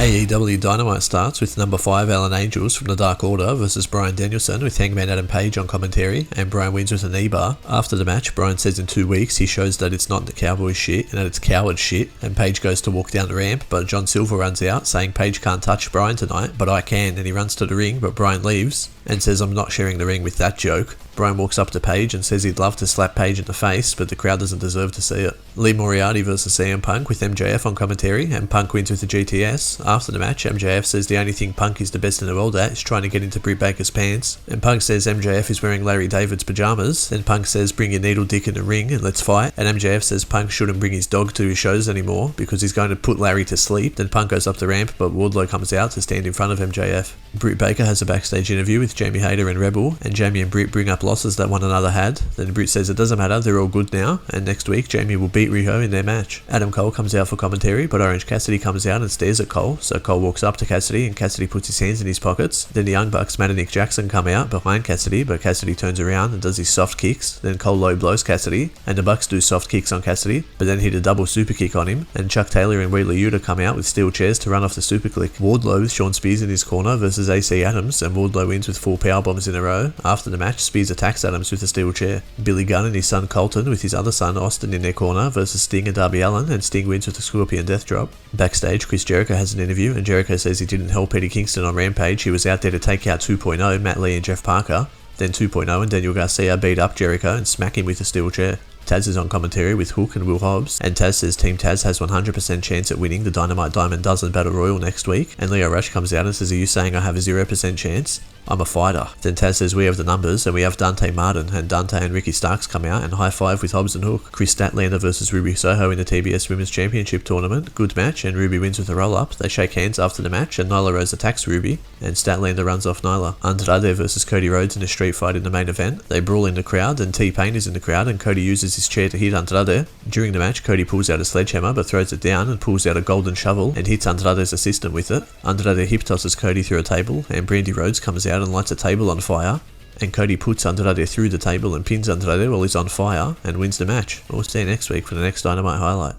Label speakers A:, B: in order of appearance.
A: Aew Dynamite starts with number 5 Alan Angels from the Dark Order versus Bryan Danielson with Hangman Adam Page on commentary, and Bryan wins with a knee bar. After the match, Bryan says in 2 weeks he shows that it's not the Cowboy shit and that it's coward shit, and Page goes to walk down the ramp, but John Silver runs out saying Page can't touch Bryan tonight, but I can, and he runs to the ring, but Bryan leaves and says I'm not sharing the ring with that joke. Bryan walks up to Page and says he'd love to slap Page in the face, but the crowd doesn't deserve to see it. Lee Moriarty versus CM Punk with MJF on commentary, and Punk wins with the GTS. After the match, MJF says the only thing Punk is the best in the world at is trying to get into Britt Baker's pants, and Punk says MJF is wearing Larry David's pajamas, and Punk says bring your needle dick in the ring and let's fight, and MJF says Punk shouldn't bring his dog to his shows anymore because he's going to put Larry to sleep. Then Punk goes up the ramp, but Wardlow comes out to stand in front of MJF. Britt Baker has a backstage interview with Jamie Hayter and Rebel, and Jamie and Britt bring up losses that one another had. Then Britt says it doesn't matter, they're all good now, and next week Jamie will beat Riho in their match. Adam Cole comes out for commentary, but Orange Cassidy comes out and stares at Cole, so Cole walks up to Cassidy and Cassidy puts his hands in his pockets. Then the Young Bucks, Matt and Nick Jackson come out behind Cassidy, but Cassidy turns around and does his soft kicks. Then Cole low blows Cassidy, and the Bucks do soft kicks on Cassidy, but then hit a double super kick on him, and Chuck Taylor and Wheeler Yuta come out with steel chairs to run off the super click. Wardlow with Sean Spears in his corner versus AC Adams, and Wardlow wins with 4 power bombs in a row. After the match, Spears attacks Adams with a steel chair. Billy Gunn and his son Colton with his other son Austin in their corner versus Sting and Darby Allin, and Sting wins with a Scorpion Death Drop. Backstage, Chris Jericho has an interview, and Jericho says he didn't help Eddie Kingston on Rampage, he was out there to take out 2.0, Matt Lee and Jeff Parker. Then 2.0 and Daniel Garcia beat up Jericho and smack him with a steel chair. Taz is on commentary with Hook and Will Hobbs, and Taz says Team Taz has 100% chance at winning the Dynamite Diamond Dozen Battle Royal next week, and Leo Rush comes out and says, are you saying I have a 0% chance? I'm a fighter. Then Taz says we have the numbers, and we have Dante Martin, and Dante and Ricky Starks come out and high five with Hobbs and Hook. Chris Statlander versus Ruby Soho in the TBS Women's Championship Tournament. Good match, and Ruby wins with a roll up. They shake hands after the match, and Nyla Rose attacks Ruby, and Statlander runs off Nyla. Andrade versus Cody Rhodes in a street fight in the main event. They brawl in the crowd, and T-Pain is in the crowd, and Cody uses his chair to hit Andrade. During the match, Cody pulls out a sledgehammer but throws it down and pulls out a golden shovel and hits Andrade's assistant with it. Andrade hip tosses Cody through a table, and Brandy Rhodes comes out and lights a table on fire, and Cody puts Andrade through the table and pins Andrade while he's on fire and wins the match. We'll see you next week for the next Dynamite highlight.